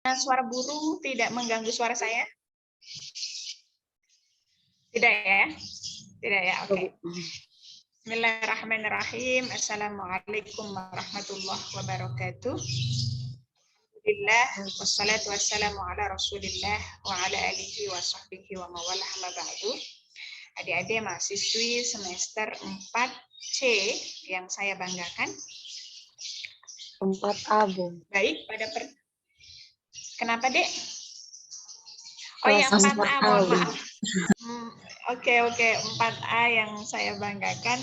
suara burung tidak mengganggu suara saya? Tidak ya? Tidak ya, oke. Bismillahirrahmanirrahim. Assalamualaikum warahmatullahi wabarakatuh. Alhamdulillah, wassalatu wassalamu ala rasulillah wa ala alihi wa sahbihi wa mawalah ma ba'du. Adik-adik mahasiswi semester 4C yang saya banggakan. 4A, Bu. Baik, kenapa, Dek? Oh ya, 4A, mohon maaf. Oke, 4A yang saya banggakan.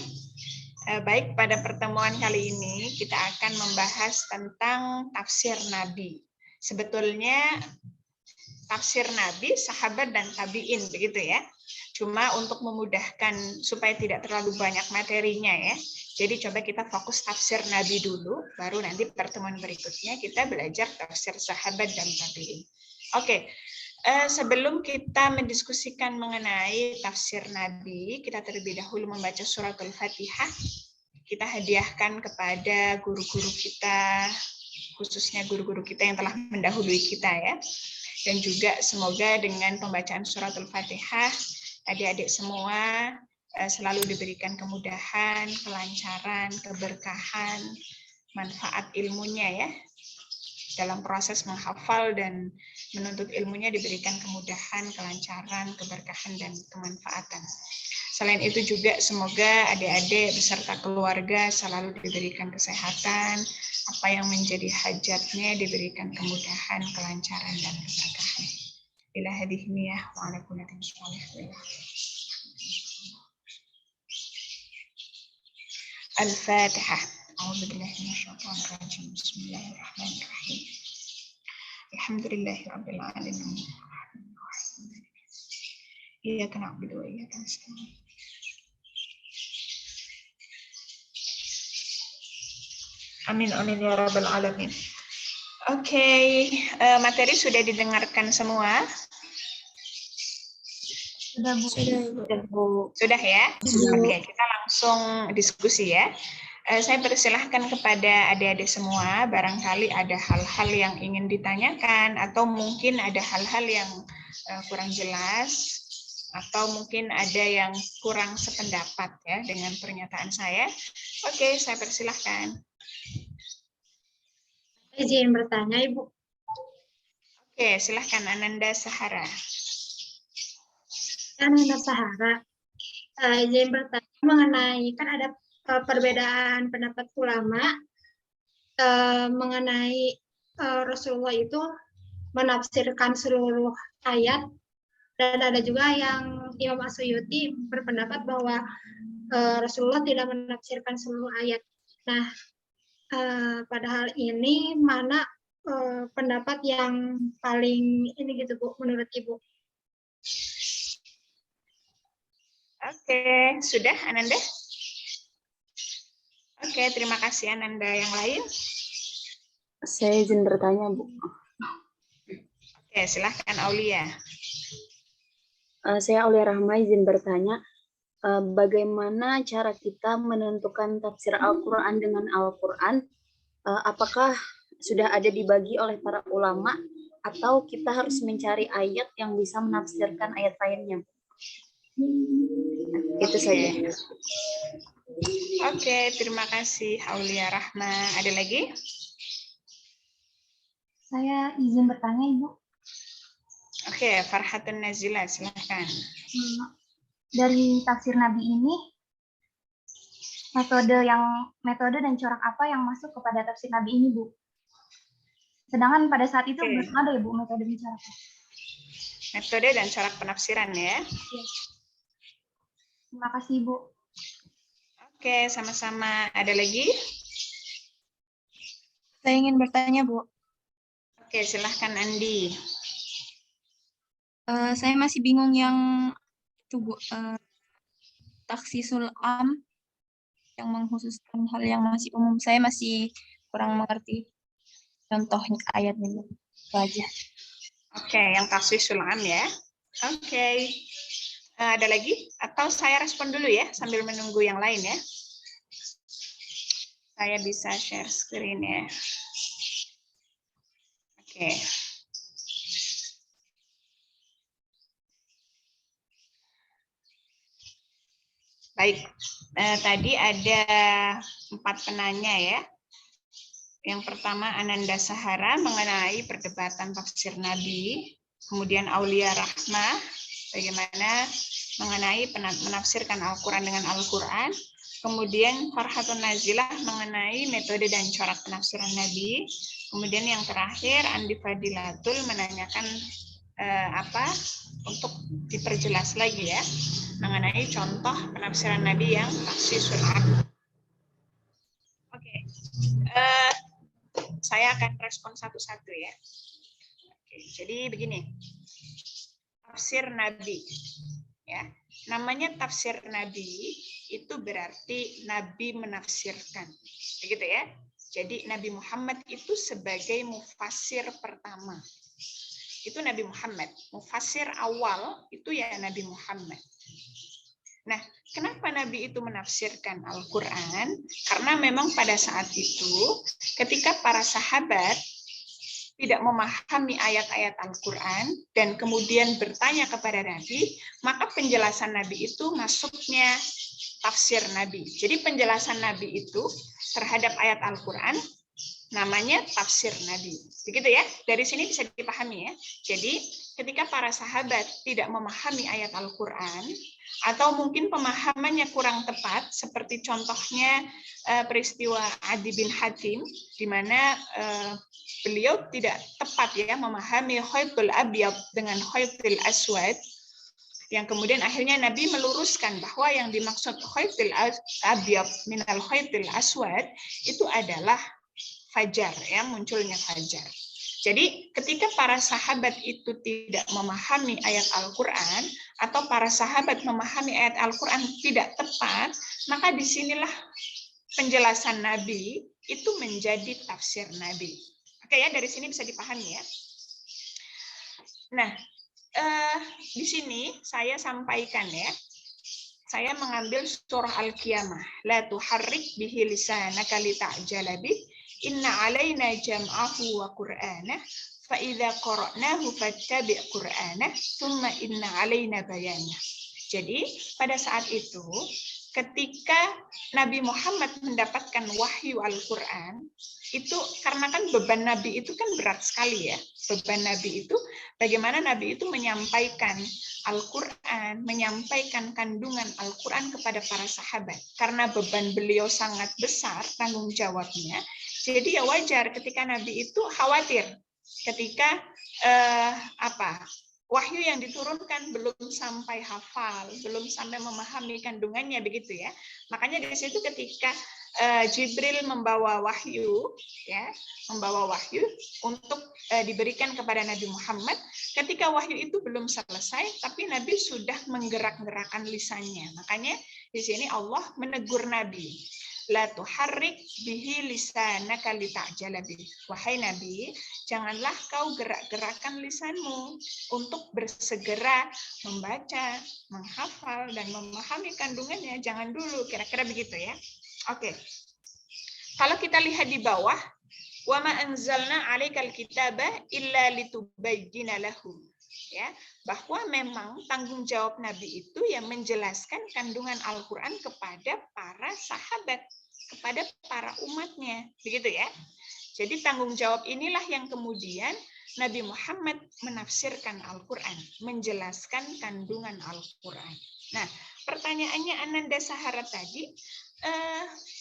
Baik, pada pertemuan kali ini kita akan membahas tentang tafsir Nabi. Sebetulnya tafsir Nabi, sahabat, dan tabi'in, begitu ya. Cuma untuk memudahkan supaya tidak terlalu banyak materinya ya. Jadi coba kita fokus tafsir Nabi dulu, baru nanti pertemuan berikutnya kita belajar tafsir sahabat dan tabi'in. Oke. Sebelum kita mendiskusikan mengenai tafsir Nabi, kita terlebih dahulu membaca surat Al-Fatihah. Kita hadiahkan kepada guru-guru kita, khususnya guru-guru kita yang telah mendahului kita ya. Dan juga semoga dengan pembacaan surat Al-Fatihah, adik-adik semua selalu diberikan kemudahan, kelancaran, keberkahan, manfaat ilmunya ya. Dalam proses menghafal dan menuntut ilmunya diberikan kemudahan, kelancaran, keberkahan, dan kemanfaatan. Selain itu juga semoga adik-adik beserta keluarga selalu diberikan kesehatan, apa yang menjadi hajatnya diberikan kemudahan, kelancaran, dan keberkahan. Ila hadhihi niyah wa ala kullatin sholih. Al-Fatihah. أعوذ بالله من الشيطان الرجيم بسم الله الرحمن الرحيم الحمد لله رب العالمين إياك نعبد وإياك نستعين Amin amin ya rabbal alamin. Oke, materi sudah didengarkan semua? Sudah, Bu. Sudah ya? Oke, kita langsung diskusi ya. Saya persilahkan kepada adik-adik semua, barangkali ada hal-hal yang ingin ditanyakan, atau mungkin ada hal-hal yang kurang jelas, atau mungkin ada yang kurang sependapat ya dengan pernyataan saya. Oke, saya persilahkan. Izin bertanya, Ibu. Oke, silahkan Ananda Sahara. Ananda Sahara. Izin bertanya mengenai, kan ada perbedaan pendapat ulama mengenai Rasulullah itu menafsirkan seluruh ayat, dan ada juga yang Imam Asyuyuti berpendapat bahwa Rasulullah tidak menafsirkan seluruh ayat. Nah, pada hal ini mana pendapat yang paling ini gitu Bu menurut Ibu? Oke, sudah Ananda? Oke, terima kasih Ananda. Yang lain? Saya izin bertanya, Bu. Oke, silahkan Aulia. Saya Aulia Rahma izin bertanya, bagaimana cara kita menentukan tafsir Al-Quran dengan Al-Quran? Apakah sudah ada dibagi oleh para ulama, atau kita harus mencari ayat yang bisa menafsirkan ayat lainnya? Itu saja. Oke, terima kasih Aulia Rahma. Ada lagi? Saya izin bertanya, Ibu. Oke, Farhatun Nazila, silahkan. Dari tafsir Nabi ini, metode dan corak apa yang masuk kepada tafsir Nabi ini, Bu? Sedangkan pada saat itu belum ada ya, Bu, metode dan corak. Metode dan corak penafsiran ya. Yes. Terima kasih, Bu. Oke, sama-sama. Ada lagi? Saya ingin bertanya, Bu. Oke, silahkan Andi. Saya masih bingung yang itu, Bu. Taksisul am yang mengkhususkan hal yang masih umum. Saya masih kurang mengerti contoh ayatnya, Bu. Itu aja. Oke, yang taksisul am ya. Oke. Ada lagi? Atau saya respon dulu ya, sambil menunggu yang lain ya. Saya bisa share screen ya. Oke. Baik, tadi ada 4 penanya ya. Yang pertama Ananda Sahara mengenai perdebatan tafsir Nabi, kemudian Aulia Rahmah bagaimana mengenai menafsirkan Al-Quran dengan Al-Quran, kemudian Farhatun Nazilah mengenai metode dan corak penafsiran Nabi, kemudian yang terakhir Andi Fadilatul menanyakan untuk diperjelas lagi ya mengenai contoh penafsiran Nabi yang takhsisul am. Oke. Saya akan respon satu-satu ya. Oke, jadi begini. Tafsir Nabi. Ya. Namanya tafsir Nabi itu berarti Nabi menafsirkan. Begitu ya. Jadi Nabi Muhammad itu sebagai mufassir pertama. Itu Nabi Muhammad. Mufassir awal itu ya Nabi Muhammad. Nah, kenapa Nabi itu menafsirkan Al-Quran? Karena memang pada saat itu, ketika para sahabat tidak memahami ayat-ayat Al-Quran dan kemudian bertanya kepada Nabi, maka penjelasan Nabi itu masuknya tafsir Nabi. Jadi penjelasan Nabi itu terhadap ayat Al-Quran namanya tafsir Nabi. Begitu ya, dari sini bisa dipahami ya. Jadi ketika para sahabat tidak memahami ayat Al-Quran, atau mungkin pemahamannya kurang tepat, seperti contohnya peristiwa Adi bin Hatim, di mana beliau tidak tepat ya memahami khaytul abyad dengan khaytul aswad, yang kemudian akhirnya Nabi meluruskan bahwa yang dimaksud khaytul abyad minal khaytul aswad itu adalah fajar, ya munculnya fajar. Jadi ketika para sahabat itu tidak memahami ayat Al-Quran atau para sahabat memahami ayat Al-Quran tidak tepat, maka disinilah penjelasan Nabi itu menjadi tafsir Nabi. Oke ya, dari sini bisa dipahami ya. Nah, di sini saya sampaikan ya, saya mengambil surah Al-Qiyamah. La tuharrik bihi lisanaka lita'jala bih. Inna alaina jam'ahu wa qur'anah fa idza qara'nahu fattabi' qur'anah thumma inna alaina bayanah. Jadi pada saat itu ketika Nabi Muhammad mendapatkan wahyu Al-Qur'an itu karena kan beban Nabi itu kan berat sekali ya. Beban Nabi itu bagaimana Nabi itu menyampaikan Al-Quran, menyampaikan kandungan Al-Quran kepada para sahabat. Karena beban beliau sangat besar tanggung jawabnya. Jadi ya wajar ketika Nabi itu khawatir ketika wahyu yang diturunkan belum sampai hafal, belum sampai memahami kandungannya begitu ya. Makanya di situ ketika Jibril membawa wahyu, ya, membawa wahyu untuk diberikan kepada Nabi Muhammad. Ketika wahyu itu belum selesai, tapi Nabi sudah menggerak-gerakkan lisannya. Makanya di sini Allah menegur Nabi. La tuharrik bihi lisanaka lita'jala bih. Wahai Nabi, janganlah kau gerak-gerakkan lisanmu untuk bersegera membaca, menghafal, dan memahami kandungannya. Jangan dulu, kira-kira begitu ya. Oke. Kalau kita lihat di bawah, wa ma anzalna 'alaikal kitaba illa litubayyina lahum. Ya, bahwa memang tanggung jawab Nabi itu yang menjelaskan kandungan Al-Qur'an kepada para sahabat, kepada para umatnya, begitu ya. Jadi tanggung jawab inilah yang kemudian Nabi Muhammad menafsirkan Al-Qur'an, menjelaskan kandungan Al-Qur'an. Nah, pertanyaannya Ananda Sahara tadi,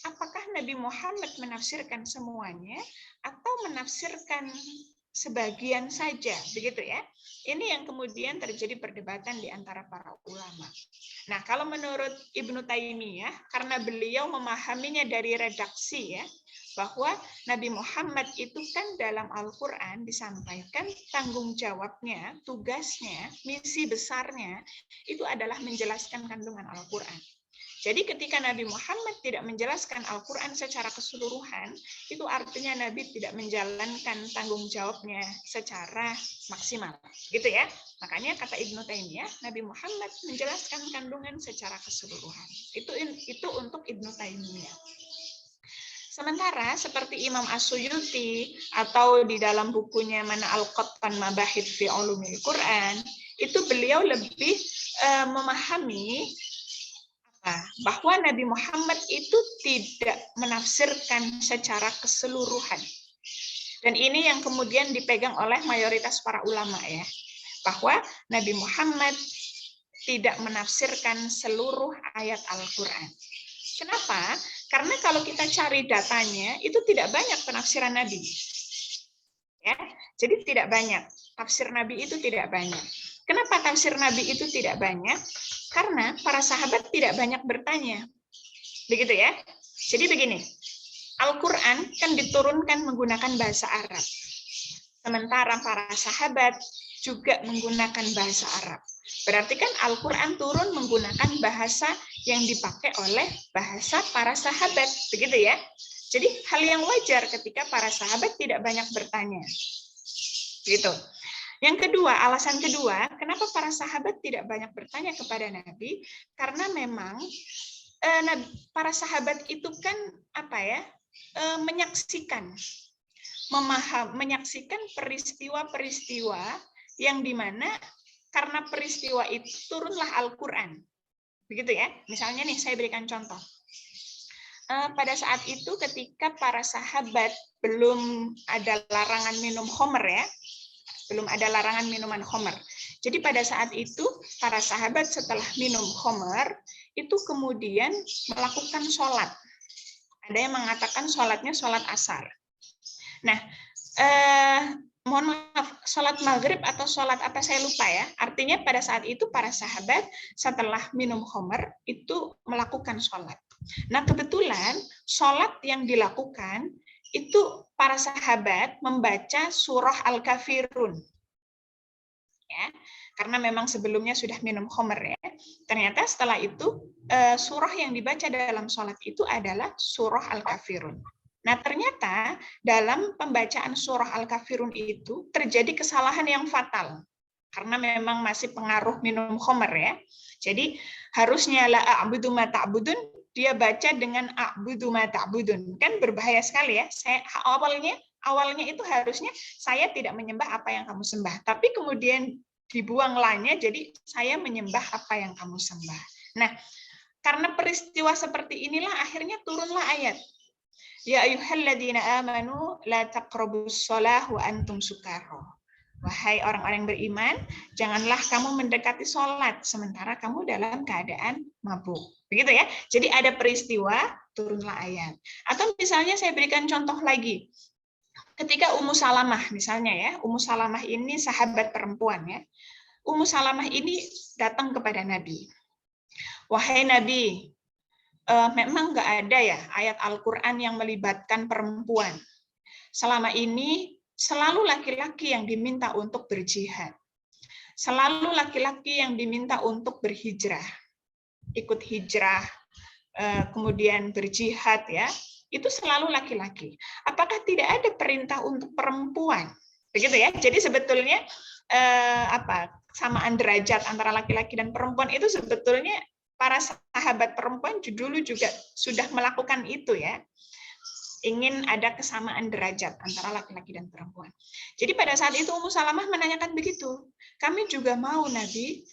apakah Nabi Muhammad menafsirkan semuanya atau menafsirkan sebagian saja, begitu ya? Ini yang kemudian terjadi perdebatan di antara para ulama. Nah, kalau menurut Ibnu Taimiyah, karena beliau memahaminya dari redaksi ya, bahwa Nabi Muhammad itu kan dalam Al-Quran disampaikan tanggung jawabnya, tugasnya, misi besarnya, itu adalah menjelaskan kandungan Al-Quran. Jadi ketika Nabi Muhammad tidak menjelaskan Al-Quran secara keseluruhan, itu artinya Nabi tidak menjalankan tanggung jawabnya secara maksimal. Gitu ya. Makanya kata Ibnu Taimiyah, Nabi Muhammad menjelaskan kandungan secara keseluruhan. Itu untuk Ibnu Taimiyah. Sementara seperti Imam As-Suyuti atau di dalam bukunya Mana Al-Qattan Mabahith fi Ulumil Quran, itu beliau lebih memahami bahwa Nabi Muhammad itu tidak menafsirkan secara keseluruhan. Dan ini yang kemudian dipegang oleh mayoritas para ulama ya, bahwa Nabi Muhammad tidak menafsirkan seluruh ayat Al-Quran. Kenapa? Karena kalau kita cari datanya, itu tidak banyak penafsiran Nabi. Ya, jadi tidak banyak. Tafsir Nabi itu tidak banyak. Kenapa tafsir Nabi itu tidak banyak? Karena para sahabat tidak banyak bertanya. Begitu ya. Jadi begini, Al-Quran kan diturunkan menggunakan bahasa Arab. Sementara para sahabat juga menggunakan bahasa Arab. Berarti kan Al-Quran turun menggunakan bahasa yang dipakai oleh bahasa para sahabat. Begitu ya. Jadi hal yang wajar ketika para sahabat tidak banyak bertanya. Gitu. Yang kedua, alasan kedua, kenapa para sahabat tidak banyak bertanya kepada Nabi? Karena memang para sahabat itu kan menyaksikan peristiwa-peristiwa yang dimana karena peristiwa itu turunlah Al-Quran. Begitu ya. Misalnya nih, saya berikan contoh. Pada saat itu ketika para sahabat belum ada larangan minum khamr ya, belum ada larangan minuman khamr. Jadi pada saat itu para sahabat setelah minum khamr itu kemudian melakukan sholat. Ada yang mengatakan sholatnya sholat asar. Nah, mohon maaf, sholat maghrib atau sholat apa saya lupa ya. Artinya pada saat itu para sahabat setelah minum khamr itu melakukan sholat. Nah kebetulan sholat yang dilakukan itu para sahabat membaca surah Al-Kafirun. Ya, karena memang sebelumnya sudah minum khamr ya. Ternyata setelah itu surah yang dibaca dalam sholat itu adalah surah Al-Kafirun. Nah ternyata dalam pembacaan surah Al-Kafirun itu terjadi kesalahan yang fatal. Karena memang masih pengaruh minum khamr ya. Jadi harusnya la a'budu ma ta'budun, dia baca dengan a'budu ma ta'budun. Kan berbahaya sekali ya. Saya awalnya itu harusnya saya tidak menyembah apa yang kamu sembah, tapi kemudian dibuang lainnya jadi saya menyembah apa yang kamu sembah. Nah, karena peristiwa seperti inilah akhirnya turunlah ayat. Ya ayyuhalladzina amanu la taqrabus shalah wa antum sukara. Wahai orang-orang yang beriman, janganlah kamu mendekati sholat sementara kamu dalam keadaan mabuk. Begitu ya. Jadi ada peristiwa, turunlah ayat. Atau misalnya saya berikan contoh lagi. Ketika Ummu Salamah misalnya ya, Ummu Salamah ini sahabat perempuan ya. Ummu Salamah ini datang kepada Nabi. Wahai Nabi, memang nggak ada ya ayat Al-Quran yang melibatkan perempuan. Selama ini selalu laki-laki yang diminta untuk berjihad. Selalu laki-laki yang diminta untuk berhijrah. Ikut hijrah, kemudian berjihad ya. Itu selalu laki-laki. Apakah tidak ada perintah untuk perempuan? Begitu ya. Jadi sebetulnya samaan derajat antara laki-laki dan perempuan itu sebetulnya para sahabat perempuan dulu juga sudah melakukan itu ya. Ingin ada kesamaan derajat antara laki-laki dan perempuan. Jadi pada saat itu Ummu Salamah menanyakan begitu. Kami juga mau Nabi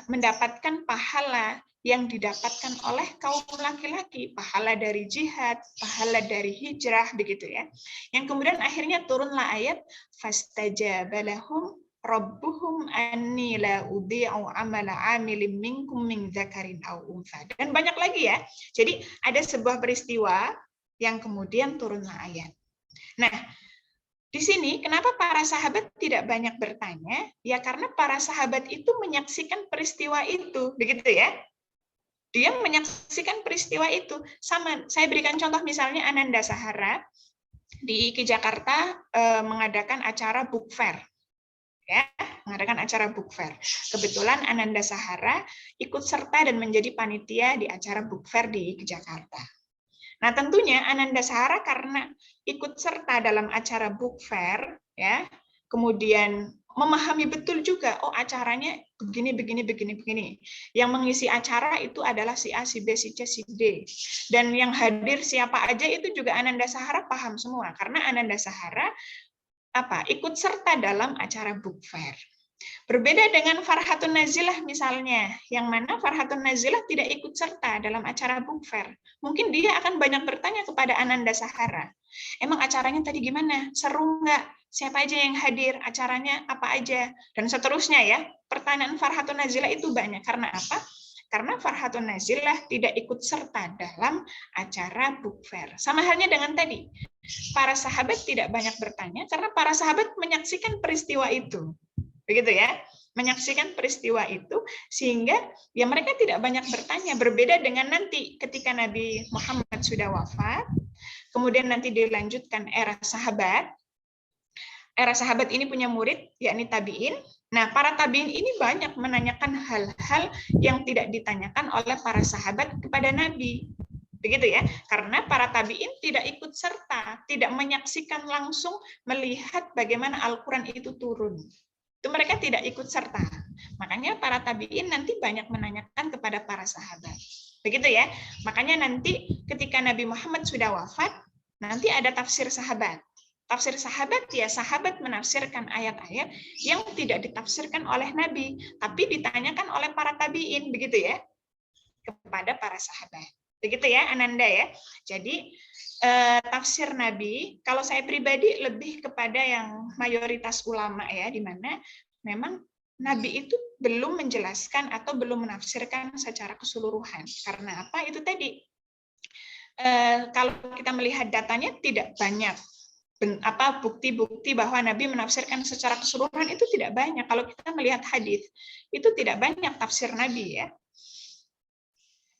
mendapatkan pahala yang didapatkan oleh kaum laki-laki, pahala dari jihad, pahala dari hijrah begitu ya. Yang kemudian akhirnya turunlah ayat fastajaba lahum rabbuhum anni la udhi'u amala 'amilin minkum min dzakarin aw untha. Dan banyak lagi ya. Jadi ada sebuah peristiwa yang kemudian turunlah ayat. Nah, di sini kenapa para sahabat tidak banyak bertanya? Ya karena para sahabat itu menyaksikan peristiwa itu, begitu ya. Dia menyaksikan peristiwa itu. Sama, saya berikan contoh misalnya Ananda Sahara di IKI Jakarta mengadakan acara book fair. Ya, mengadakan acara book fair. Kebetulan Ananda Sahara ikut serta dan menjadi panitia di acara book fair di IKI Jakarta. Nah, tentunya Ananda Sahara karena ikut serta dalam acara book fair, ya, kemudian memahami betul juga, oh acaranya begini. Yang mengisi acara itu adalah si A, si B, si C, si D. Dan yang hadir siapa aja itu juga Ananda Sahara paham semua, karena Ananda Sahara ikut serta dalam acara book fair. Berbeda dengan Farhatun Nazilah misalnya, yang mana Farhatun Nazilah tidak ikut serta dalam acara book fair. Mungkin dia akan banyak bertanya kepada Ananda Sahara. Emang acaranya tadi gimana? Seru nggak? Siapa aja yang hadir? Acaranya apa aja? Dan seterusnya ya. Pertanyaan Farhatun Nazilah itu banyak. Karena apa? Karena Farhatun Nazilah tidak ikut serta dalam acara book fair. Sama halnya dengan tadi. Para sahabat tidak banyak bertanya karena para sahabat menyaksikan peristiwa itu. Begitu ya, menyaksikan peristiwa itu sehingga ya mereka tidak banyak bertanya. Berbeda dengan nanti ketika Nabi Muhammad sudah wafat, kemudian nanti dilanjutkan era sahabat. Era sahabat ini punya murid yakni tabi'in. Nah, para tabi'in ini banyak menanyakan hal-hal yang tidak ditanyakan oleh para sahabat kepada Nabi. Begitu ya, karena para tabi'in tidak ikut serta, tidak menyaksikan langsung melihat bagaimana Al-Quran itu turun. Itu mereka tidak ikut serta. Makanya para tabi'in nanti banyak menanyakan kepada para sahabat. Begitu ya. Makanya nanti ketika Nabi Muhammad sudah wafat, nanti ada tafsir sahabat. Tafsir sahabat ya sahabat menafsirkan ayat-ayat yang tidak ditafsirkan oleh Nabi, tapi ditanyakan oleh para tabi'in, begitu ya, kepada para sahabat. Begitu ya, Ananda ya. Jadi tafsir Nabi, kalau saya pribadi lebih kepada yang mayoritas ulama ya, di mana memang Nabi itu belum menjelaskan atau belum menafsirkan secara keseluruhan. Karena apa? Itu tadi. Kalau kita melihat datanya tidak banyak bukti-bukti bahwa Nabi menafsirkan secara keseluruhan itu tidak banyak. Kalau kita melihat hadis itu tidak banyak tafsir Nabi ya.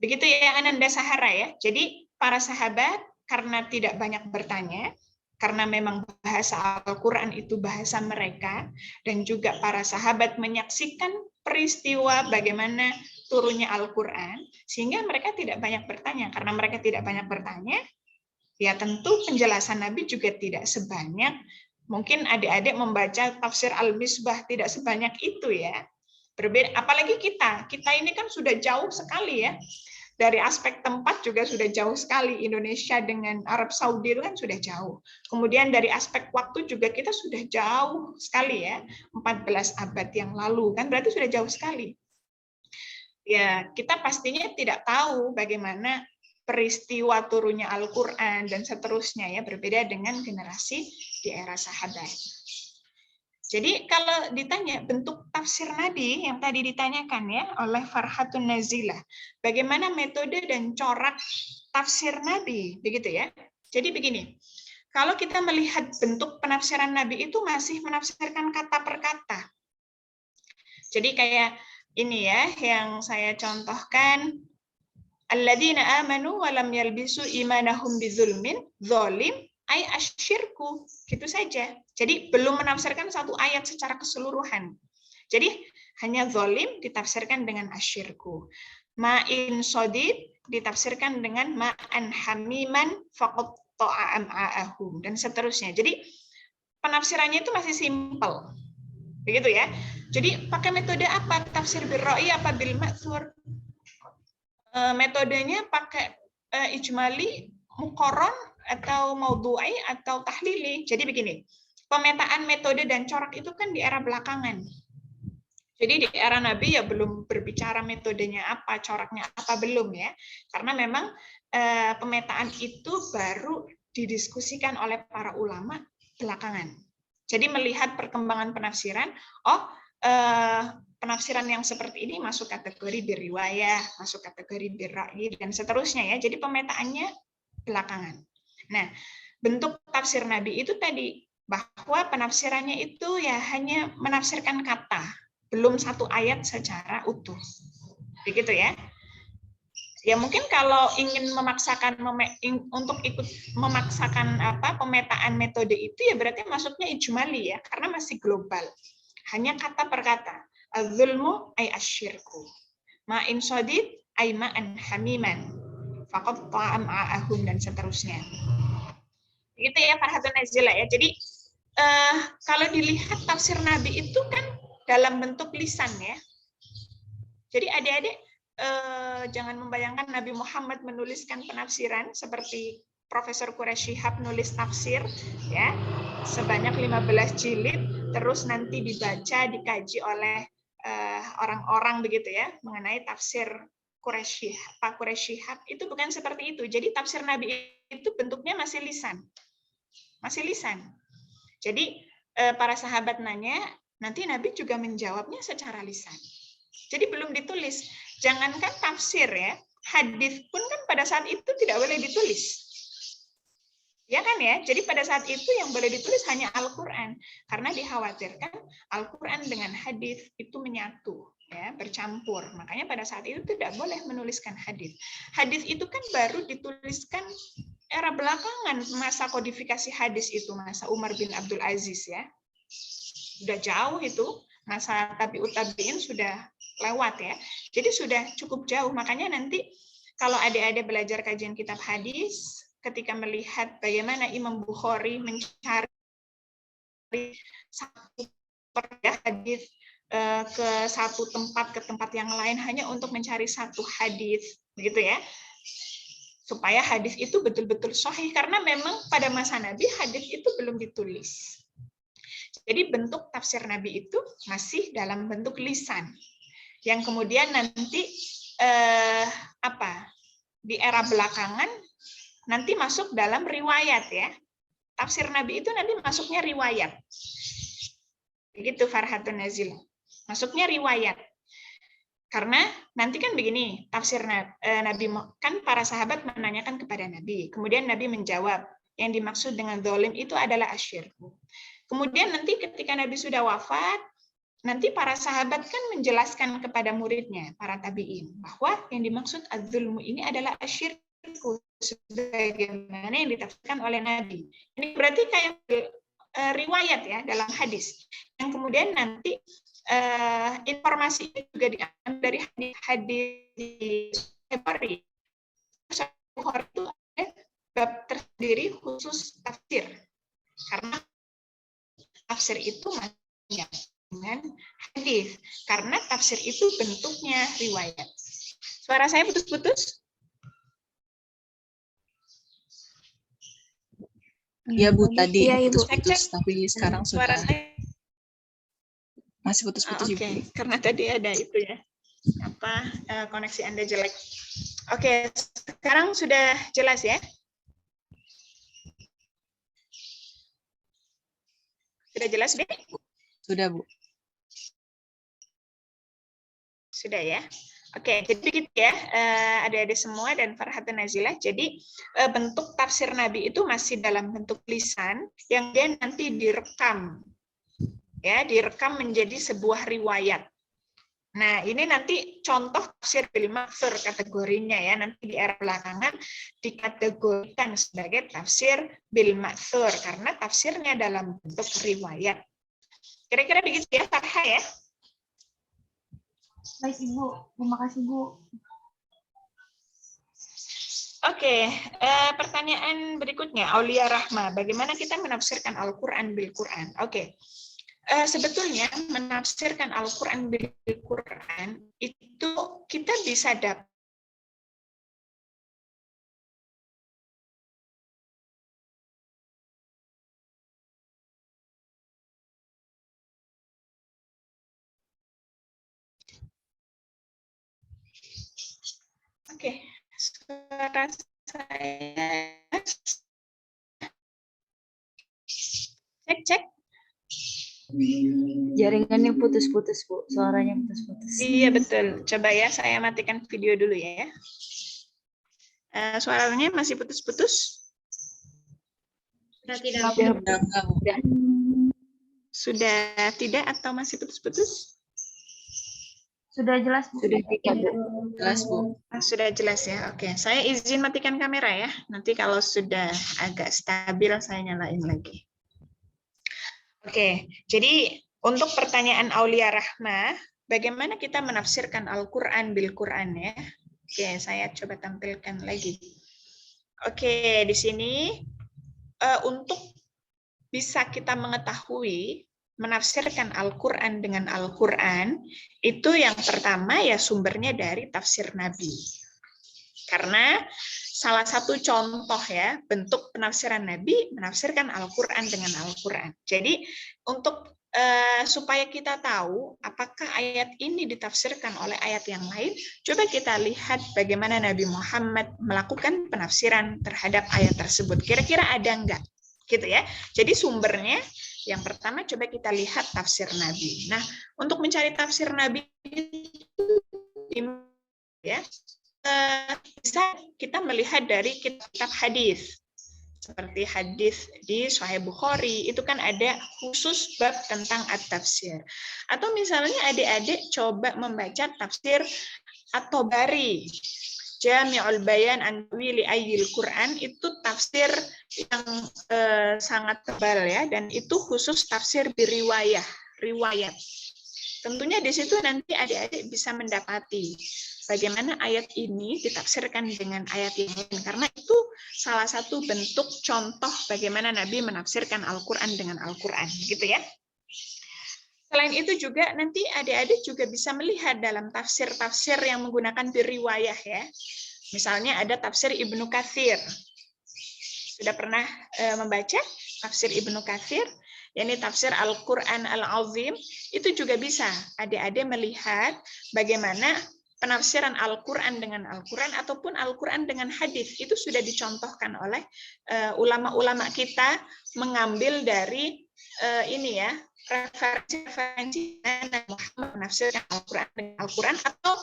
Begitu ya Ananda Sahara ya. Jadi para sahabat karena tidak banyak bertanya, karena memang bahasa Al-Quran itu bahasa mereka, dan juga para sahabat menyaksikan peristiwa bagaimana turunnya Al-Quran, sehingga mereka tidak banyak bertanya. Karena mereka tidak banyak bertanya, ya tentu penjelasan Nabi juga tidak sebanyak, mungkin adik-adik membaca tafsir Al-Misbah tidak sebanyak itu ya. Berbeda, apalagi kita ini kan sudah jauh sekali ya. Dari aspek tempat juga sudah jauh sekali. Indonesia dengan Arab Saudi itu kan sudah jauh. Kemudian dari aspek waktu juga kita sudah jauh sekali ya. 14 abad yang lalu kan berarti sudah jauh sekali. Ya, kita pastinya tidak tahu bagaimana peristiwa turunnya Al-Quran dan seterusnya ya, berbeda dengan generasi di era sahabat. Jadi kalau ditanya bentuk tafsir Nabi yang tadi ditanyakan ya oleh Farhatun Nazilah, bagaimana metode dan corak tafsir Nabi, begitu ya. Jadi begini, kalau kita melihat bentuk penafsiran Nabi itu masih menafsirkan kata per kata. Jadi kayak ini ya yang saya contohkan, alladzina amanu wa lam yalbisu imanahum bizulmin, zalim ay asyirku, gitu saja. Jadi belum menafsirkan satu ayat secara keseluruhan. Jadi hanya zalim ditafsirkan dengan asyirku. Ma'in sodid ditafsirkan dengan ma'an hamiman faqad ta'am'a'ahum dan seterusnya. Jadi penafsirannya itu masih simpel. Begitu ya. Jadi pakai metode apa? Tafsir bil ra'i apa bil ma'thur? Metodenya pakai ijmali, muqarrar atau maudhu'i atau tahlili. Jadi begini, pemetaan metode dan corak itu kan di era belakangan. Jadi di era Nabi ya belum berbicara metodenya apa, coraknya apa, belum ya. Karena memang pemetaan itu baru didiskusikan oleh para ulama belakangan. Jadi melihat perkembangan penafsiran, penafsiran yang seperti ini masuk kategori biriwayah, masuk kategori birra'i, dan seterusnya ya. Jadi pemetaannya belakangan. Nah, bentuk tafsir Nabi itu tadi, bahwa penafsirannya itu ya hanya menafsirkan kata, belum satu ayat secara utuh. Begitu ya. Ya mungkin kalau ingin memaksakan untuk ikut memaksakan pemetaan metode itu ya berarti masuknya ijmali ya, karena masih global. Hanya kata per kata. Az-zulmu ay asyirku. Ma'in sodid ay ma'an hamiman. Faqad ta'am'a'ahum dan seterusnya. Begitu ya Farhatun Nazilah ya. Jadi kalau dilihat tafsir Nabi itu kan dalam bentuk lisan ya. Jadi adik-adik jangan membayangkan Nabi Muhammad menuliskan penafsiran seperti Profesor Quraish Shihab nulis tafsir ya sebanyak 15 jilid, terus nanti dibaca, dikaji oleh orang-orang begitu ya, mengenai tafsir Quraisy, Pak Quraisy Shihab, itu bukan seperti itu. Jadi tafsir Nabi itu bentuknya masih lisan. Masih lisan. Jadi para sahabat nanya, nanti Nabi juga menjawabnya secara lisan. Jadi belum ditulis. Jangankan tafsir ya, hadis pun kan pada saat itu tidak boleh ditulis. Ya kan ya? Jadi pada saat itu yang boleh ditulis hanya Al-Qur'an, karena dikhawatirkan Al-Qur'an dengan hadis itu menyatu, ya, bercampur. Makanya pada saat itu tidak boleh menuliskan hadis. Hadis itu kan baru dituliskan era belakangan, masa kodifikasi hadis itu masa Umar bin Abdul Aziz ya. Sudah jauh itu, masa tabi'ut tabi'in sudah lewat ya. Jadi sudah cukup jauh. Makanya nanti kalau adik-adik belajar kajian kitab hadis, ketika melihat bagaimana Imam Bukhari mencari satu hadis ke satu tempat ke tempat yang lain hanya untuk mencari satu hadis, begitu ya, supaya hadis itu betul-betul sahih, karena memang pada masa Nabi hadis itu belum ditulis. Jadi bentuk tafsir Nabi itu masih dalam bentuk lisan, yang kemudian nanti di era belakangan nanti masuk dalam riwayat ya. Tafsir Nabi itu nanti masuknya riwayat. Begitu Farhatun Nazil. Masuknya riwayat. Karena nanti kan begini, tafsir Nabi kan para sahabat menanyakan kepada Nabi. Kemudian Nabi menjawab, yang dimaksud dengan zalim itu adalah asyirku. Kemudian nanti ketika Nabi sudah wafat, nanti para sahabat kan menjelaskan kepada muridnya, para tabi'in, bahwa yang dimaksud az-zulmu ini adalah asyirku, sebagaimana yang ditafsirkan oleh Nabi. Ini berarti kayak riwayat ya dalam hadis. Yang kemudian nanti informasi itu juga diambil dari hadis Bukhari. Bukhari itu ada bab tersendiri khusus tafsir. Karena tafsir itu masih dengan hadis. Karena tafsir itu bentuknya riwayat. Suara saya putus-putus? Iya Bu, tadi Iya, Ibu. putus-putus, tapi sekarang Suara sudah saya masih putus-putus Oke, Ibu. karena tadi ada itu ya, koneksi Anda jelek. Oke, sekarang sudah jelas ya? Sudah jelas deh? Sudah Bu. Sudah ya? Oke, jadi begitu ya, adik-adik semua dan Farhatun Nazilah. Jadi bentuk tafsir Nabi itu masih dalam bentuk lisan, yang dia nanti direkam. Ya, direkam menjadi sebuah riwayat. Nah, ini nanti contoh tafsir bil ma'thur kategorinya ya, nanti di era belakangan dikategorikan sebagai tafsir bil ma'thur karena tafsirnya dalam bentuk riwayat. Kira-kira begitu ya, Farha ya? Baik Ibu, terima kasih Bu. Oke, pertanyaan berikutnya, Aulia Rahma, bagaimana kita menafsirkan Al-Quran bil-Quran? Oke, sebetulnya menafsirkan Al-Quran bil-Quran itu kita bisa dapat Oke, suara saya cek. Jaringannya putus-putus, Bu. Suaranya putus-putus. Iya betul. Coba ya, saya matikan video dulu ya. Suaranya masih putus-putus? Sudah tidak. Enggak, Bu. Sudah tidak atau masih putus-putus? Sudah jelas Bu. Sudah tidak, Bu. Jelas Bu. Sudah jelas ya. Oke, saya izin matikan kamera ya. Nanti kalau sudah agak stabil saya nyalain lagi. Oke, jadi untuk pertanyaan Aulia Rahma, bagaimana kita menafsirkan Al-Quran bil-Quran ya? Oke, saya coba tampilkan lagi. Oke, di sini untuk bisa kita mengetahui menafsirkan Al-Quran dengan Al-Quran, itu yang pertama ya sumbernya dari tafsir Nabi. Karena salah satu contoh ya bentuk penafsiran Nabi menafsirkan Al-Quran dengan Al-Quran. Jadi untuk supaya kita tahu apakah ayat ini ditafsirkan oleh ayat yang lain, coba kita lihat bagaimana Nabi Muhammad melakukan penafsiran terhadap ayat tersebut. Kira-kira ada enggak? Gitu ya. Jadi sumbernya yang pertama coba kita lihat tafsir Nabi. Nah, untuk mencari tafsir Nabi ya, bisa kita melihat dari kitab hadis. Seperti hadis di Sahih Bukhari, itu kan ada khusus bab tentang at-tafsir. Atau misalnya adik-adik coba membaca tafsir At-Tabari, Jami'ul Bayan an Ta'wili Ayyil Quran, itu tafsir yang sangat tebal ya, dan itu khusus tafsir biriwayah, riwayat. Tentunya di situ nanti adik-adik bisa mendapati bagaimana ayat ini ditafsirkan dengan ayat yang lain. Karena itu salah satu bentuk contoh bagaimana Nabi menafsirkan Al-Quran dengan Al-Quran. Gitu ya. Selain itu juga nanti adik-adik juga bisa melihat dalam tafsir-tafsir yang menggunakan biriwayah ya. Misalnya ada tafsir Ibnu Katsir. Sudah pernah membaca tafsir Ibnu Katsir? Yakni tafsir Al-Quran Al-Azim, itu juga bisa adik-adik melihat bagaimana penafsiran Al-Quran dengan Al-Quran ataupun Al-Quran dengan hadis. Itu sudah dicontohkan oleh ulama-ulama kita mengambil dari ini ya, referensi Nabi Muhammad menafsirkan Al-Quran dengan Al-Quran atau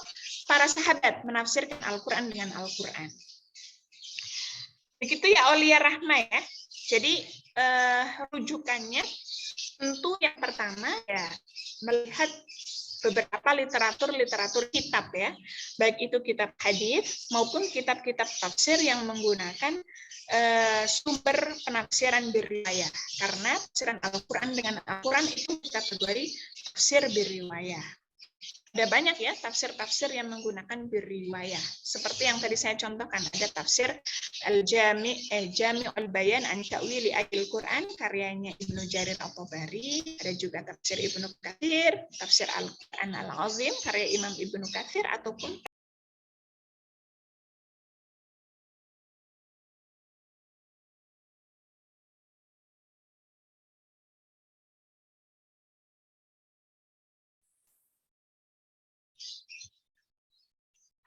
para sahabat menafsirkan Al-Quran dengan Al-Quran. Begitu ya Aulia Rahma ya. Jadi rujukannya tentu yang pertama ya melihat beberapa literatur kitab ya, baik itu kitab hadis maupun kitab-kitab tafsir yang menggunakan sumber penafsiran biriwayah. Karena tafsiran Al-Quran dengan Al-Quran itu kategori tafsir biriwayah. Ada banyak ya tafsir-tafsir yang menggunakan biriwayah. Seperti yang tadi saya contohkan, ada tafsir Jami'ul Bayan an Ta'wili Ayyil Quran karyanya Ibnu Jarir At-Tabari, ada juga tafsir Ibnu Katsir, tafsir Al-Quran Al-Azim karya Imam Ibnu Katsir ataupun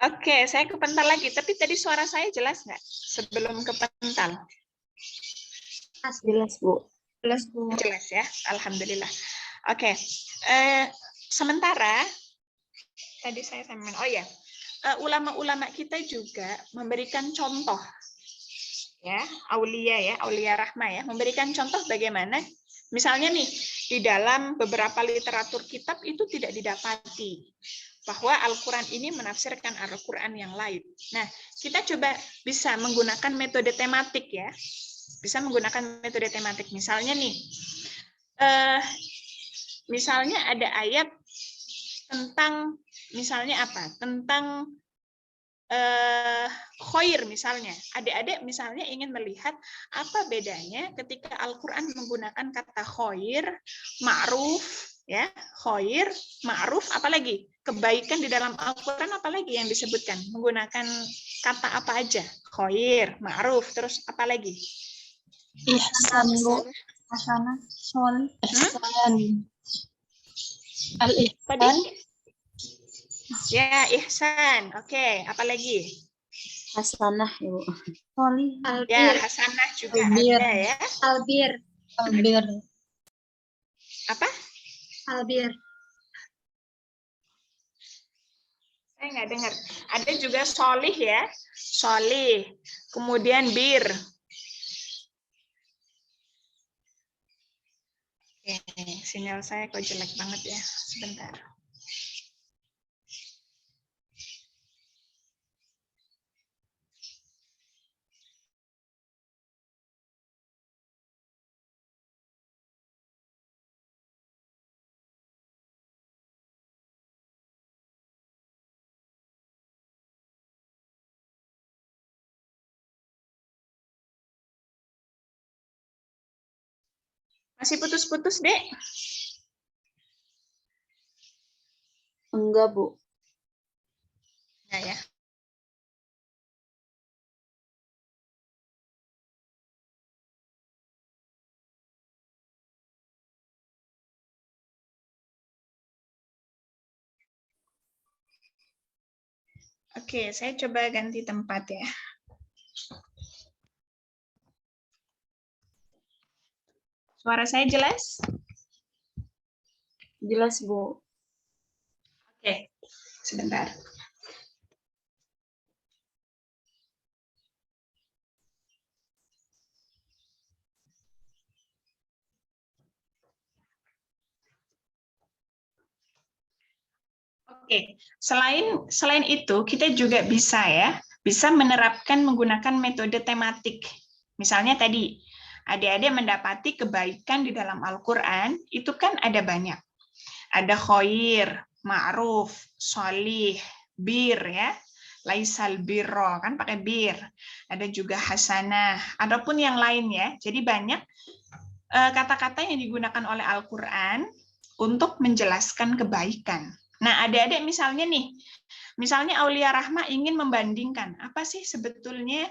Oke, saya kepental lagi. Tapi tadi suara saya jelas nggak sebelum kepental? Jelas, Bu. Jelas, Bu. Jelas ya, alhamdulillah. Oke, sementara tadi saya sampaikan, oh ya, ulama-ulama kita juga memberikan contoh, ya, Aulia Rahma ya, memberikan contoh bagaimana, misalnya nih di dalam beberapa literatur kitab itu tidak didapati bahwa Al-Quran ini menafsirkan Al-Quran yang lain. Nah, kita coba bisa menggunakan metode tematik ya. Bisa menggunakan metode tematik. Misalnya nih, misalnya ada ayat tentang, misalnya apa? Tentang khoir misalnya. Adik-adik misalnya ingin melihat apa bedanya ketika Al-Quran menggunakan kata khoir, ma'ruf, ya, khoir, ma'ruf, apalagi kebaikan di dalam Al-Quran, apalagi yang disebutkan menggunakan kata apa aja, khoir, ma'ruf, terus apalagi? Ihsan, Bu. Hasanah, solih, ihsan. Al-ihsan. Ya, ihsan. Oke, apalagi? Hasanah, Ibu. Solih. Ya, hasanah juga Albir. ada ya. Albir. Albir. Apa? Albir. Saya nggak dengar. Ada juga solih ya, solih. Kemudian bir. Oke, sinyal saya kok jelek banget ya. Sebentar. Masih putus-putus, Dek? Enggak, Bu. Nah, ya. Oke, saya coba ganti tempat ya. Suara saya jelas? Jelas, Bu. Oke, sebentar. Oke, selain itu kita juga bisa menerapkan menggunakan metode tematik. Misalnya tadi, adik-adik mendapati kebaikan di dalam Al-Qur'an itu kan ada banyak. Ada khair, ma'ruf, sholih, bir ya. Laisal birro kan pakai bir. Ada juga hasanah, ataupun yang lain ya. Jadi banyak kata-kata yang digunakan oleh Al-Qur'an untuk menjelaskan kebaikan. Nah, adik-adik misalnya Aulia Rahma ingin membandingkan apa sih sebetulnya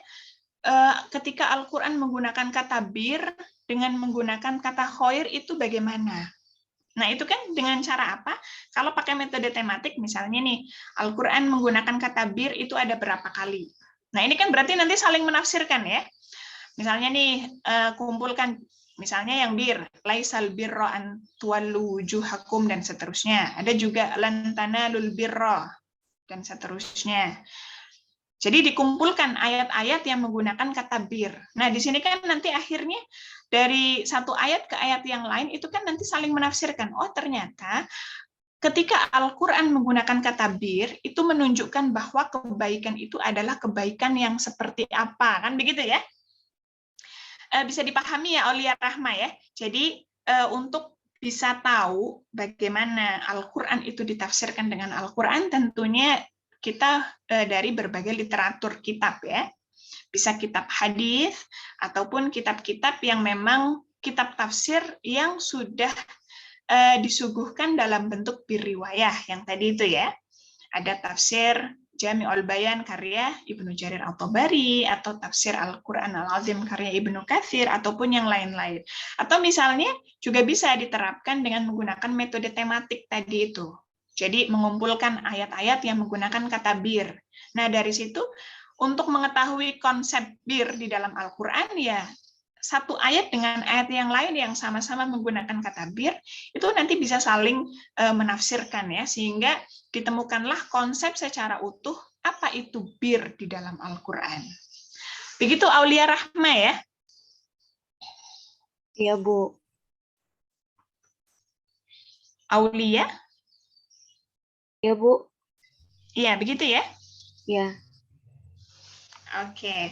ketika Al-Qur'an menggunakan kata bir dengan menggunakan kata khair itu bagaimana? Nah, itu kan dengan cara apa? Kalau pakai metode tematik, misalnya nih, Al-Qur'an menggunakan kata bir itu ada berapa kali? Nah, ini kan berarti nanti saling menafsirkan ya. Misalnya nih, kumpulkan misalnya yang bir, laisal birra an tuwallu wujuhakum dan seterusnya. Ada juga lan tanalul birra dan seterusnya. Jadi dikumpulkan ayat-ayat yang menggunakan kata bir. Nah, di sini kan nanti akhirnya dari satu ayat ke ayat yang lain itu kan nanti saling menafsirkan. Oh, ternyata ketika Al-Qur'an menggunakan kata bir itu menunjukkan bahwa kebaikan itu adalah kebaikan yang seperti apa, kan begitu ya? Bisa dipahami ya Aulia Rahma ya. Jadi untuk bisa tahu bagaimana Al-Qur'an itu ditafsirkan dengan Al-Qur'an tentunya kita dari berbagai literatur kitab ya. Bisa kitab hadis ataupun kitab-kitab yang memang kitab tafsir yang sudah disuguhkan dalam bentuk biriwayah yang tadi itu ya. Ada tafsir Jami'ul Bayan karya Ibnu Jarir At-Tabari atau tafsir Al-Qur'an Al-Azim karya Ibnu Katsir ataupun yang lain-lain. Atau misalnya juga bisa diterapkan dengan menggunakan metode tematik tadi itu. Jadi mengumpulkan ayat-ayat yang menggunakan kata bir. Nah, dari situ untuk mengetahui konsep bir di dalam Al-Qur'an ya satu ayat dengan ayat yang lain yang sama-sama menggunakan kata bir itu nanti bisa saling menafsirkan ya sehingga ditemukanlah konsep secara utuh apa itu bir di dalam Al-Qur'an. Begitu Aulia Rahma ya? Iya, Bu. Aulia? Iya, Bu. Iya, begitu ya? Iya. Oke.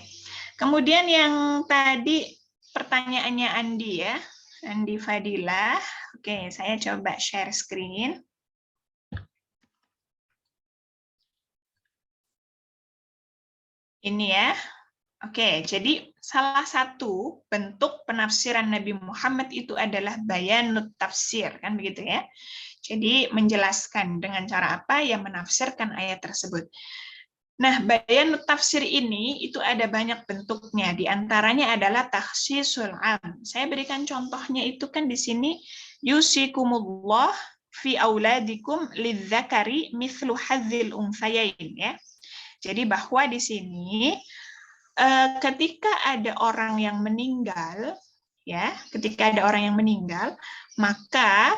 Kemudian yang tadi pertanyaannya Andi ya, Andi Fadilah. Oke, saya coba share screen. Ini ya. Oke, jadi salah satu bentuk penafsiran Nabi Muhammad itu adalah bayanut tafsir, kan begitu ya. Jadi menjelaskan dengan cara apa ya menafsirkan ayat tersebut. Nah, bayanut tafsir ini itu ada banyak bentuknya. Di antaranya adalah takhsisul am. Saya berikan contohnya itu kan di sini yusikumullah fi auladikum lidzakari mithlu hadzil unthayain ya. Jadi bahwa di sini ketika ada orang yang meninggal ya, ketika ada orang yang meninggal, maka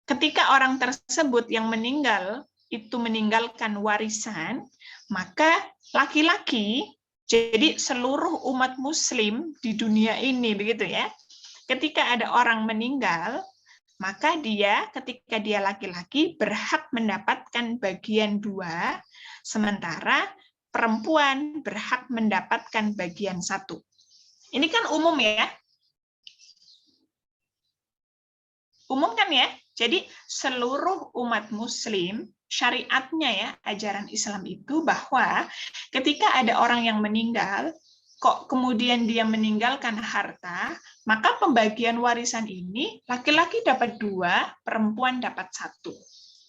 ketika orang tersebut yang meninggal itu meninggalkan warisan, maka laki-laki, jadi seluruh umat muslim di dunia ini begitu ya. Ketika ada orang meninggal, maka dia ketika dia laki-laki berhak mendapatkan bagian 2, sementara perempuan berhak mendapatkan bagian 1. Ini kan umum ya. Umum kan ya? Jadi seluruh umat muslim, syariatnya ya, ajaran Islam itu bahwa ketika ada orang yang meninggal, kok kemudian dia meninggalkan harta, maka pembagian warisan ini laki-laki dapat 2, perempuan dapat 1.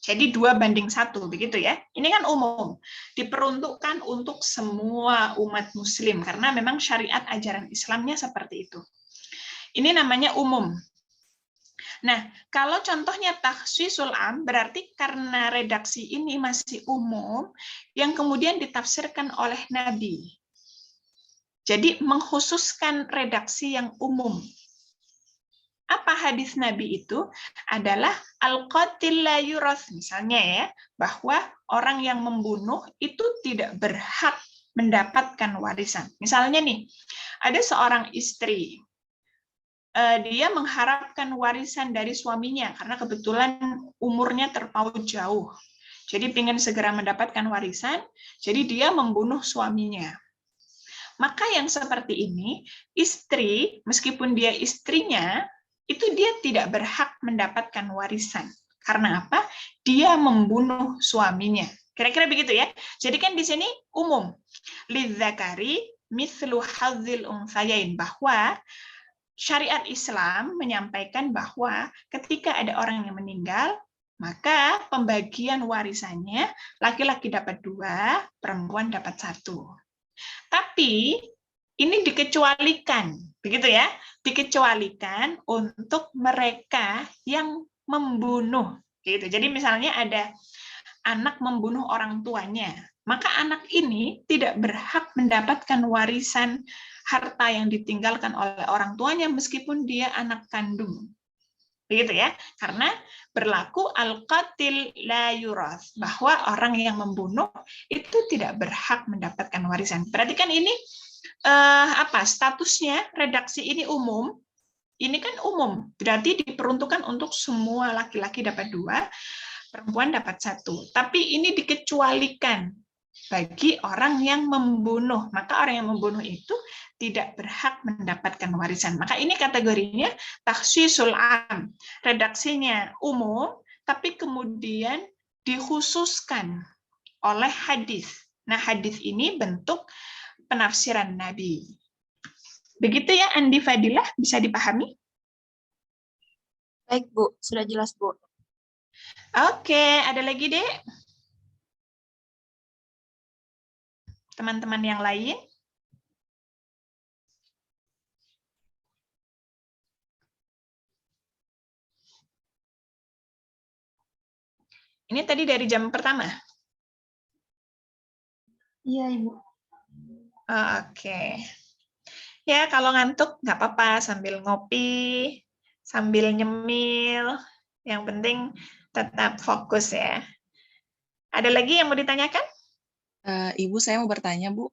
Jadi 2:1, begitu ya. Ini kan umum, diperuntukkan untuk semua umat muslim, karena memang syariat ajaran Islamnya seperti itu. Ini namanya umum. Nah, kalau contohnya takhsisul am, berarti karena redaksi ini masih umum, yang kemudian ditafsirkan oleh Nabi. Jadi mengkhususkan redaksi yang umum. Apa hadis Nabi itu? Adalah al-qatil la yurath, misalnya ya, bahwa orang yang membunuh itu tidak berhak mendapatkan warisan. Misalnya nih, ada seorang istri, dia mengharapkan warisan dari suaminya karena kebetulan umurnya terpaut jauh. Jadi ingin segera mendapatkan warisan, jadi dia membunuh suaminya. Maka yang seperti ini, istri, meskipun dia istrinya, itu dia tidak berhak mendapatkan warisan. Karena apa? Dia membunuh suaminya. Kira-kira begitu ya. Jadi kan di sini umum. Lidzakari mithlu hadzil unthayain, bahwa syariat Islam menyampaikan bahwa ketika ada orang yang meninggal, maka pembagian warisannya laki-laki dapat 2, perempuan dapat 1. Tapi ini dikecualikan, begitu ya? Dikecualikan untuk mereka yang membunuh, gitu. Jadi misalnya ada anak membunuh orang tuanya, maka anak ini tidak berhak mendapatkan warisan harta yang ditinggalkan oleh orang tuanya meskipun dia anak kandung. Begitu ya, karena berlaku al-qatil la yurath, bahwa orang yang membunuh itu tidak berhak mendapatkan warisan. Berarti kan ini statusnya redaksi ini umum. Ini kan umum, berarti diperuntukkan untuk semua laki-laki dapat 2, perempuan dapat 1. Tapi ini dikecualikan bagi orang yang membunuh. Maka orang yang membunuh itu tidak berhak mendapatkan warisan. Maka ini kategorinya takhsisul am. Redaksinya umum, tapi kemudian dikhususkan oleh hadis. Nah, hadis ini bentuk penafsiran Nabi. Begitu ya, Andi Fadilah, bisa dipahami? Baik, Bu. Sudah jelas, Bu. Oke, ada lagi, Dek? Teman-teman yang lain? Ini tadi dari jam pertama? Iya, Ibu. Oke. Ya, kalau ngantuk nggak apa-apa, sambil ngopi, sambil nyemil. Yang penting tetap fokus ya. Ada lagi yang mau ditanyakan? Ibu, saya mau bertanya, Bu.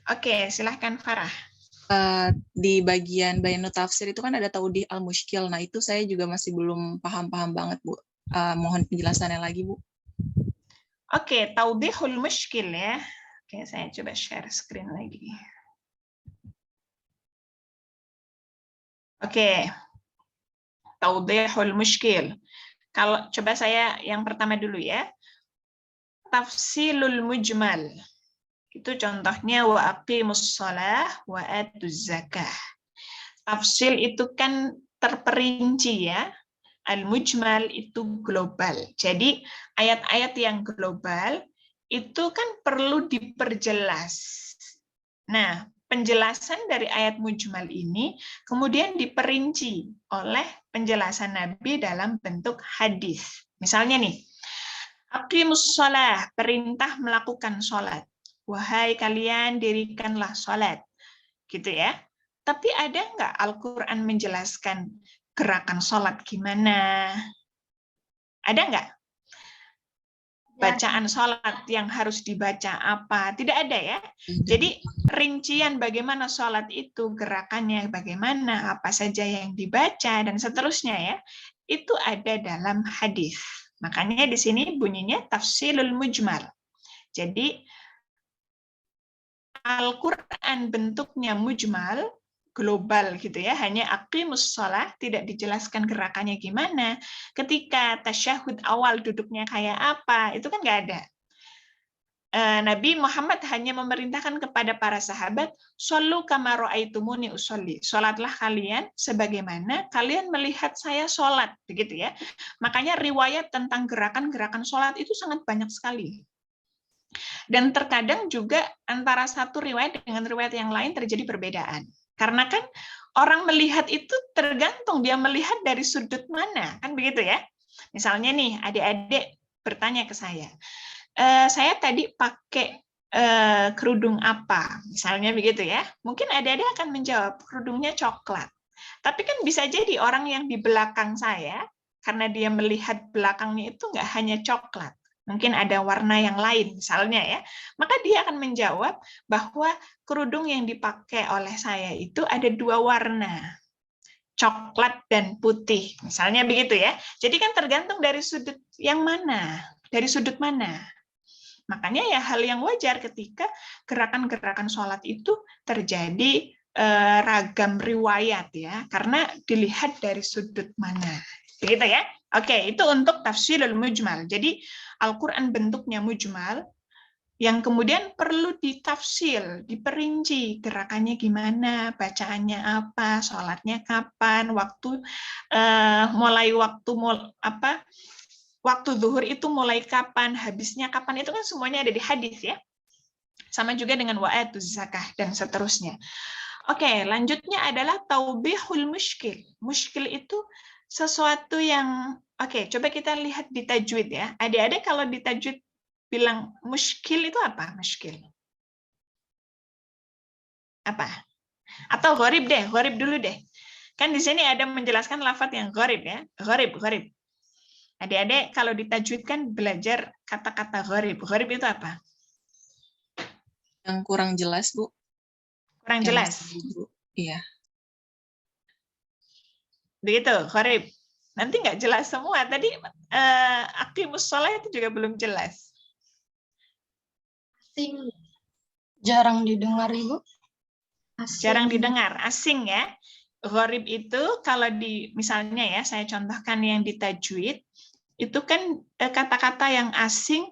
Oke, silahkan Farah. Di bagian bayanu tafsir itu kan ada taudih al-mushkil. Nah, itu saya juga masih belum paham-paham banget, Bu. Mohon penjelasannya lagi, Bu. Oke, taudihul mushkil ya. Oke, saya coba share screen lagi. Oke, taudihul mushkil. Kalau coba saya yang pertama dulu ya. Tafsilul mujmal. Itu contohnya wa aqimus shalah wa atuz zakah. Tafsil itu kan terperinci ya. Al-mujmal itu global. Jadi ayat-ayat yang global itu kan perlu diperjelas. Nah, penjelasan dari ayat mujmal ini kemudian diperinci oleh penjelasan Nabi dalam bentuk hadis. Misalnya nih, aqimus shalah, perintah melakukan sholat. Wahai kalian, dirikanlah sholat. Gitu ya. Tapi ada nggak Al-Quran menjelaskan gerakan sholat gimana? Ada nggak? Bacaan sholat yang harus dibaca apa? Tidak ada ya. Jadi rincian bagaimana sholat itu, gerakannya bagaimana, apa saja yang dibaca, dan seterusnya ya, itu ada dalam hadis. Makanya di sini bunyinya tafsilul mujmal. Jadi Al-Quran bentuknya mujmal, global gitu ya, hanya aqimus shalah, tidak dijelaskan gerakannya gimana, ketika tasyahud awal duduknya kayak apa, itu kan nggak ada. Nabi Muhammad hanya memerintahkan kepada para sahabat, shollu kama ra'aitumuni usolli, sholatlah kalian sebagaimana kalian melihat saya sholat, begitu ya. Makanya riwayat tentang gerakan-gerakan sholat itu sangat banyak sekali. Dan terkadang juga antara satu riwayat dengan riwayat yang lain terjadi perbedaan. Karena kan orang melihat itu tergantung dia melihat dari sudut mana, kan begitu ya. Misalnya nih, adik-adik bertanya ke saya tadi pakai kerudung apa, misalnya begitu ya. Mungkin adik-adik akan menjawab kerudungnya coklat. Tapi kan bisa jadi orang yang di belakang saya, karena dia melihat belakangnya itu nggak hanya coklat, mungkin ada warna yang lain misalnya ya, maka dia akan menjawab bahwa kerudung yang dipakai oleh saya itu ada 2 warna, coklat dan putih, misalnya begitu ya. Jadi kan tergantung dari sudut yang mana, dari sudut mana. Makanya ya hal yang wajar ketika gerakan-gerakan sholat itu terjadi ragam riwayat ya, karena dilihat dari sudut mana. Begitu ya. Oke, itu untuk tafsirul mujmal. Jadi Al-Qur'an bentuknya mujmal yang kemudian perlu ditafsir, diperinci gerakannya gimana, bacaannya apa, sholatnya kapan, waktu waktu zuhur itu mulai kapan, habisnya kapan, itu kan semuanya ada di hadis ya. Sama juga dengan wa'atuz zakah dan seterusnya. Oke, lanjutnya adalah taubihul muskil. Muskil itu sesuatu yang, oke, coba kita lihat di tajwid ya. Adik-adik kalau di tajwid bilang muskil itu apa? Muskil. Apa? Atau gharib deh, gharib dulu deh. Kan di sini ada menjelaskan lafadz yang gharib ya. Gharib, gharib. Adik-adik kalau di tajwid kan belajar kata-kata gharib. Gharib itu apa? Yang kurang jelas, Bu. Kurang jelas. Iya. Begitu, gharib. Nanti nggak jelas semua. Tadi aqimus shalah itu juga belum jelas. Asing. Jarang didengar, Ibu. Asing. Jarang didengar, asing ya. Gharib itu kalau di misalnya ya, saya contohkan yang di tajwid, itu kan kata-kata yang asing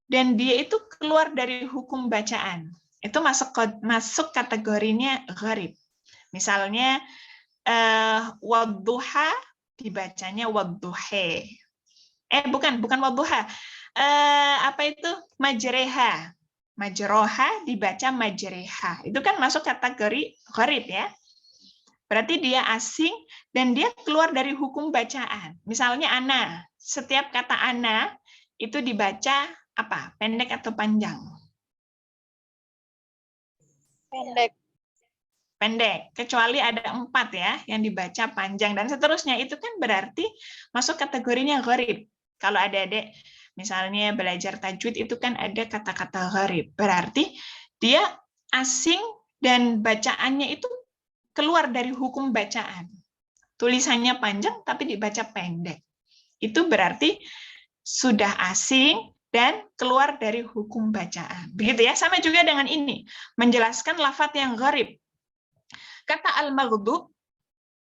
dan dia itu keluar dari hukum bacaan. Itu masuk kategorinya gharib. Misalnya wadduha dibacanya wadduhe. Bukan wadduha. Apa itu? Majreha. Majroha dibaca majreha. Itu kan masuk kategori gharib ya. Berarti dia asing dan dia keluar dari hukum bacaan. Misalnya ana. Setiap kata ana itu dibaca apa? Pendek atau panjang? Pendek. Pendek, kecuali ada 4 ya yang dibaca panjang dan seterusnya, itu kan berarti masuk kategorinya gharib. Kalau adik-adik misalnya belajar tajwid itu kan ada kata-kata gharib, berarti dia asing dan bacaannya itu keluar dari hukum bacaan. Tulisannya panjang tapi dibaca pendek. Itu berarti sudah asing dan keluar dari hukum bacaan. Begitu ya, sama juga dengan ini, menjelaskan lafadz yang gharib. Kata al-maghdub,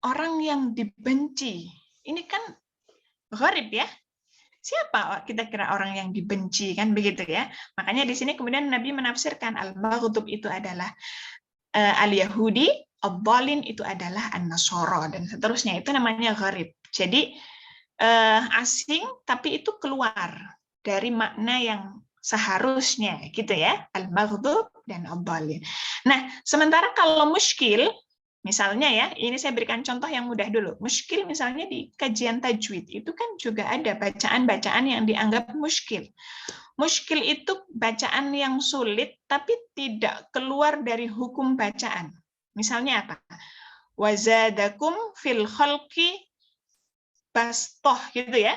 orang yang dibenci. Ini kan gharib ya. Siapa kita kira orang yang dibenci, kan begitu ya. Makanya di sini kemudian Nabi menafsirkan al-maghdub itu adalah al-Yahudi, ad-dhalin itu adalah an-Nasara dan seterusnya. Itu namanya gharib. Jadi asing tapi itu keluar dari makna yang seharusnya gitu ya, al-maghdub dan ad-dhalin. Nah, sementara kalau muskil, misalnya ya, ini saya berikan contoh yang mudah dulu. Muskil misalnya di kajian tajwid, itu kan juga ada bacaan-bacaan yang dianggap muskil. Muskil itu bacaan yang sulit, tapi tidak keluar dari hukum bacaan. Misalnya apa? Wazadakum fil khalqi bastoh, gitu ya.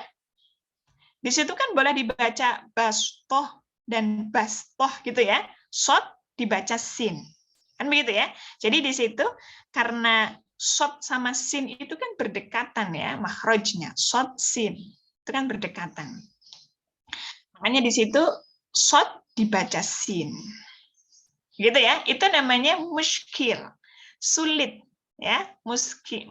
Di situ kan boleh dibaca bastoh dan bastoh gitu ya. Shot dibaca sin. Kan begitu ya. Jadi di situ karena shot sama sin itu kan berdekatan ya, makhrajnya. Shot sin. Itu kan berdekatan. Makanya di situ shot dibaca sin. Gitu ya. Itu namanya muskil. Sulit. Ya, muskil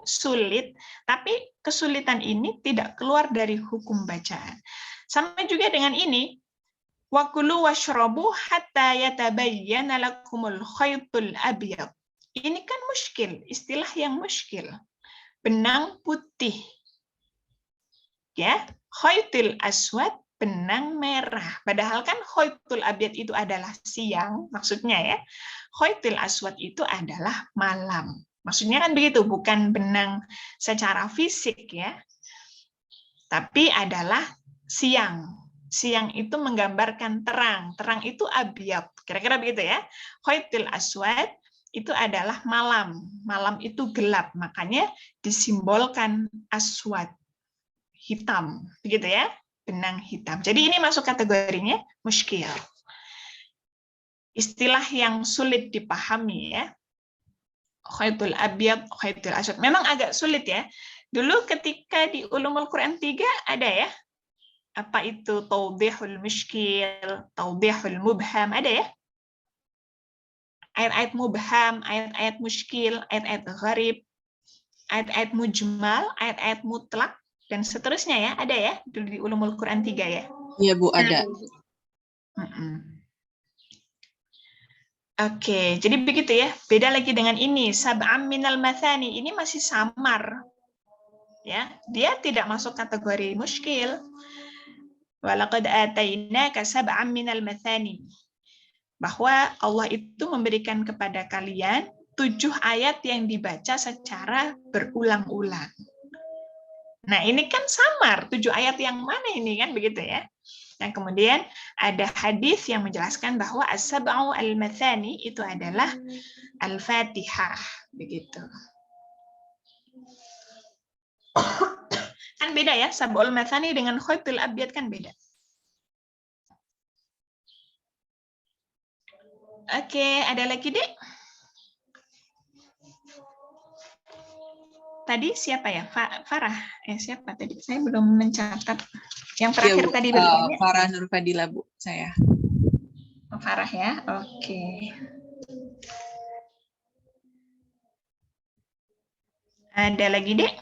sulit, tapi kesulitan ini tidak keluar dari hukum bacaan. Sama juga dengan ini, wa kulu washrabu hatta yatabayyana lakumul khaytul abyad. Ini kan muskil, istilah yang muskil. Benang putih. Ya, khaytul aswad benang merah. Padahal kan khaytul abyad itu adalah siang, maksudnya ya. Khaytul aswad itu adalah malam. Maksudnya kan begitu, bukan benang secara fisik ya. Tapi adalah siang. Siang itu menggambarkan terang. Terang itu abyad. Kira-kira begitu ya. Khaytul aswad itu adalah malam. Malam itu gelap. Makanya disimbolkan aswad. Hitam. Begitu ya. Benang hitam. Jadi ini masuk kategorinya muskil. Istilah yang sulit dipahami ya. Khaytul abyad, khaytul aswad. Memang agak sulit ya. Dulu ketika di Ulumul Quran 3 ada ya. Apa itu tawdihul muskil, tawdihul mubham, ada ya? Ayat-ayat mubham, ayat-ayat muskil, ayat-ayat gharib, ayat-ayat mujmal, ayat-ayat mutlak, dan seterusnya ya, ada ya di Ulumul Quran 3 ya? Iya Bu, ada. Oke, jadi begitu ya. Beda lagi dengan ini, sab'am minal mathani, ini masih samar. Ya, dia tidak masuk kategori muskil. Walaqad atainaka sab'am minal mathani. Bahwa Allah itu memberikan kepada kalian 7 ayat yang dibaca secara berulang-ulang. Nah, ini kan samar, 7 ayat yang mana ini kan begitu ya. Dan kemudian ada hadis yang menjelaskan bahwa as-sab'u al-mathani itu adalah al-Fatihah, begitu. Kan beda ya, sab'ul mathani dengan khaytul abyad kan beda. Oke, ada lagi, Dek? Tadi siapa ya? Farah. Siapa tadi? Saya belum mencatat. Yang terakhir Ya, Bu. tadi bertanya. Farah Nur Fadila, Bu, saya. Farah ya, oke. Ada lagi, Dek?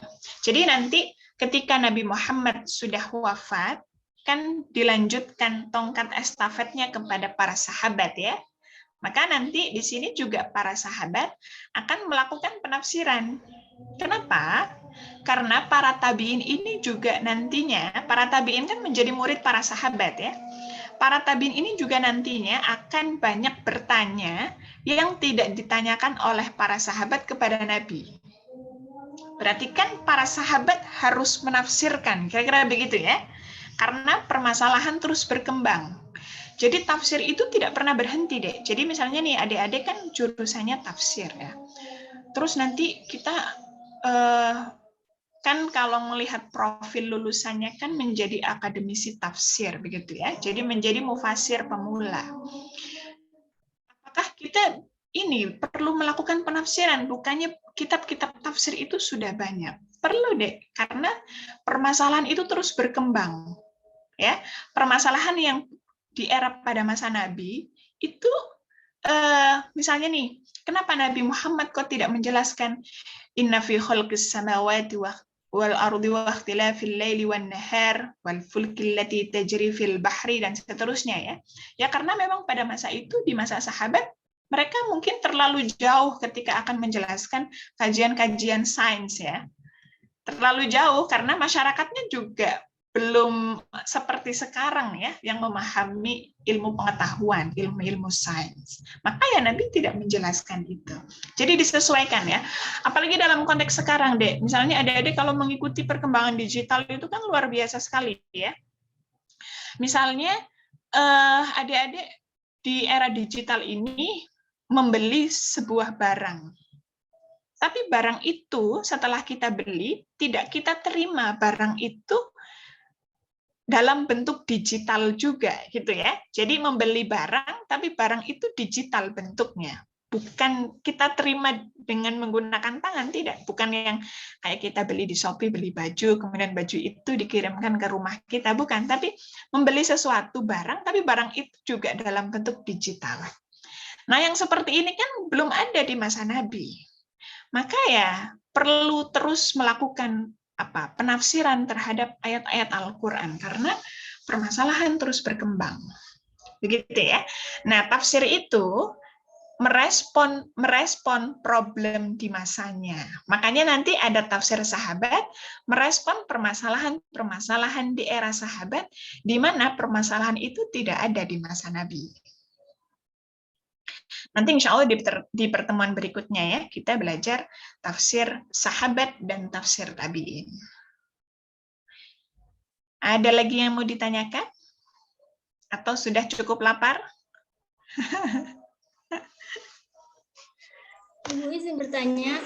Jadi nanti ketika Nabi Muhammad sudah wafat, kan dilanjutkan tongkat estafetnya kepada para sahabat ya. Maka nanti di sini juga para sahabat akan melakukan penafsiran. Kenapa? Karena para tabi'in ini juga nantinya, para tabi'in kan menjadi murid para sahabat ya. Para tabi'in ini juga nantinya akan banyak bertanya yang tidak ditanyakan oleh para sahabat kepada Nabi. Berarti kan para sahabat harus menafsirkan, kira-kira begitu ya. Karena permasalahan terus berkembang. Jadi tafsir itu tidak pernah berhenti deh. Jadi misalnya nih adik-adik kan jurusannya tafsir ya. Terus nanti kita kan kalau melihat profil lulusannya kan menjadi akademisi tafsir begitu ya. Jadi menjadi mufasir pemula. Apakah kita ini perlu melakukan penafsiran? Bukannya kitab-kitab tafsir itu sudah banyak. Perlu deh, karena permasalahan itu terus berkembang. Ya, permasalahan yang di era pada masa Nabi itu misalnya nih, kenapa Nabi Muhammad kok tidak menjelaskan inna fi khalqis samawati wal ardi wa ikhtilafil laili wan nahar wal fulki allati tajri fil bahri dan seterusnya ya. Ya karena memang pada masa itu di masa sahabat mereka mungkin terlalu jauh ketika akan menjelaskan kajian-kajian sains ya. Terlalu jauh karena masyarakatnya juga belum seperti sekarang ya, yang memahami ilmu pengetahuan, ilmu-ilmu sains. Maka ya Nabi tidak menjelaskan itu. Jadi disesuaikan ya. Apalagi dalam konteks sekarang, Dek. Misalnya adik-adik kalau mengikuti perkembangan digital itu kan luar biasa sekali ya. Misalnya adik-adik di era digital ini membeli sebuah barang. Tapi barang itu setelah kita beli, tidak kita terima barang itu dalam bentuk digital juga gitu ya. Jadi membeli barang tapi barang itu digital bentuknya. Bukan kita terima dengan menggunakan tangan, tidak. Bukan yang kayak kita beli di Shopee, beli baju, kemudian baju itu dikirimkan ke rumah kita, bukan. Tapi membeli sesuatu barang, tapi barang itu juga dalam bentuk digital. Nah, yang seperti ini kan belum ada di masa Nabi. Maka ya perlu terus melakukan penafsiran terhadap ayat-ayat Al-Quran karena permasalahan terus berkembang. Begitu ya. Nah, tafsir itu merespon problem di masanya. Makanya nanti ada tafsir sahabat merespon permasalahan-permasalahan di era sahabat di mana permasalahan itu tidak ada di masa Nabi. Nanti insya Allah di pertemuan berikutnya ya kita belajar tafsir sahabat dan tafsir tabi'in. Ada lagi yang mau ditanyakan? Atau sudah cukup lapar? Ibu izin bertanya.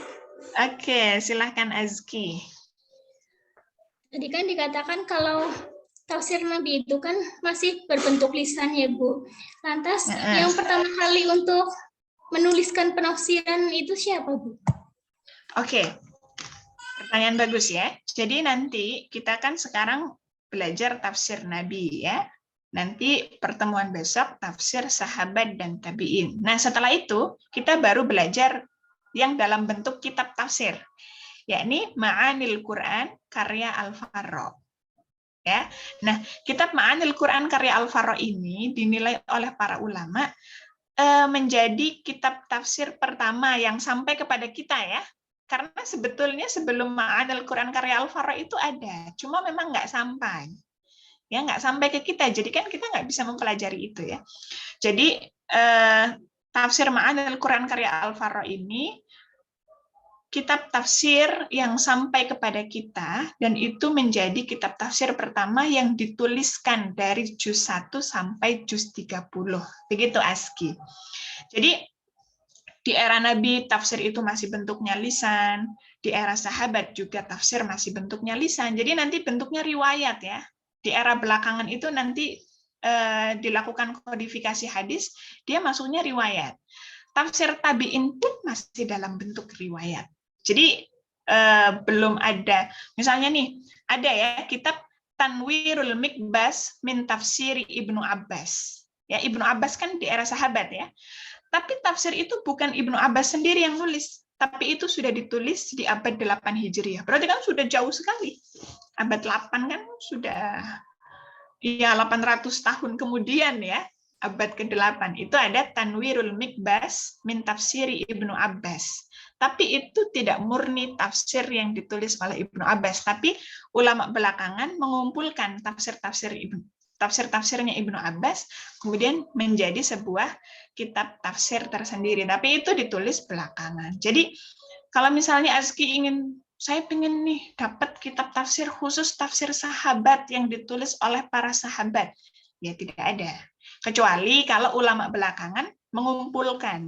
Oke, silahkan Azki. Tadi kan dikatakan kalau tafsir Nabi itu kan masih berbentuk lisan ya Bu. Lantas yang pertama kali untuk menuliskan penafsiran itu siapa Bu? Oke, pertanyaan bagus ya. Jadi nanti kita kan sekarang belajar tafsir Nabi ya. Nanti pertemuan besok tafsir sahabat dan tabi'in. Nah setelah itu kita baru belajar yang dalam bentuk kitab tafsir, yakni Ma'anil Quran karya Al-Farra. Ya. Nah, kitab Ma'anil Quran karya Al-Farra ini dinilai oleh para ulama menjadi kitab tafsir pertama yang sampai kepada kita ya. Karena sebetulnya sebelum Ma'anil Quran karya Al-Farra itu ada, cuma memang nggak sampai. Ya, nggak sampai ke kita, jadi kan kita nggak bisa mempelajari itu ya. Jadi tafsir Ma'anil Quran karya Al-Farra ini kitab tafsir yang sampai kepada kita, dan itu menjadi kitab tafsir pertama yang dituliskan dari juz 1 sampai juz 30. Begitu Aski. Jadi di era Nabi tafsir itu masih bentuknya lisan, di era sahabat juga tafsir masih bentuknya lisan. Jadi nanti bentuknya riwayat ya. Di era belakangan itu nanti dilakukan kodifikasi hadis, dia masuknya riwayat. Tafsir tabi'in pun masih dalam bentuk riwayat. Jadi belum ada, misalnya nih, ada ya kitab Tanwirul Mikbas min Tafsiri Ibnu Abbas. Ya, Ibnu Abbas kan di era sahabat ya. Tapi tafsir itu bukan Ibnu Abbas sendiri yang nulis, tapi itu sudah ditulis di abad 8 Hijriah. Berarti kan sudah jauh sekali. Abad 8 kan sudah ya 800 tahun kemudian ya. Abad ke-8 itu ada Tanwirul Mikbas min Tafsiri Ibnu Abbas. Tapi itu tidak murni tafsir yang ditulis oleh Ibnu Abbas, tapi ulama belakangan mengumpulkan tafsir-tafsirnya Ibnu Abbas kemudian menjadi sebuah kitab tafsir tersendiri. Tapi itu ditulis belakangan. Jadi kalau misalnya Azki saya pengen nih dapat kitab tafsir khusus tafsir sahabat yang ditulis oleh para sahabat, ya tidak ada. Kecuali kalau ulama belakangan mengumpulkan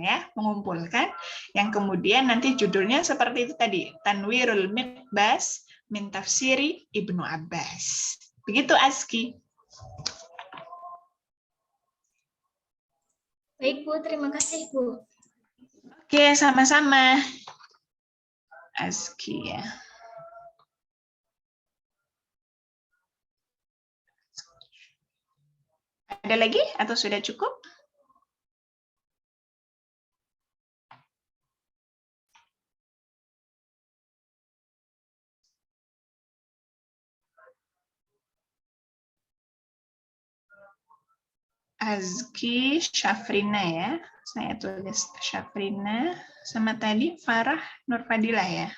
yang kemudian nanti judulnya seperti itu tadi, Tanwirul Mikbas min Tafsiri Ibnu Abbas. Begitu Azki. Baik Bu, terima kasih Bu. Oke, sama-sama. Azki ya. Ada lagi atau sudah cukup? Azki, Syafrina ya. Saya tulis Syafrina sama tadi Farah Nurfadilah ya.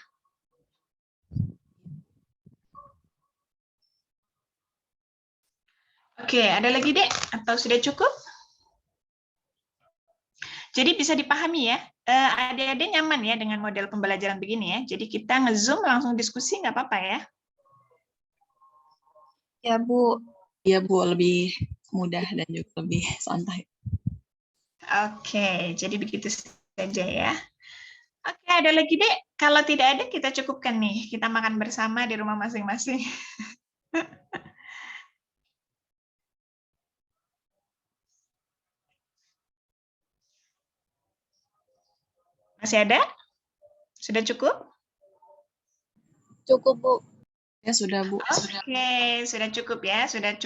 Oke, ada lagi Dek? Atau sudah cukup? Jadi bisa dipahami ya, adik-adik nyaman ya dengan model pembelajaran begini ya. Jadi kita nge-zoom langsung diskusi nggak apa-apa ya? Ya Bu. Ya Bu, lebih mudah dan juga lebih santai. Oke, jadi begitu saja ya. Oke, ada lagi Dek? Kalau tidak ada kita cukupkan nih, kita makan bersama di rumah masing-masing. Masih ada? Sudah cukup? Cukup Bu. Ya sudah Bu. Oke, sudah cukup ya, sudah cukup.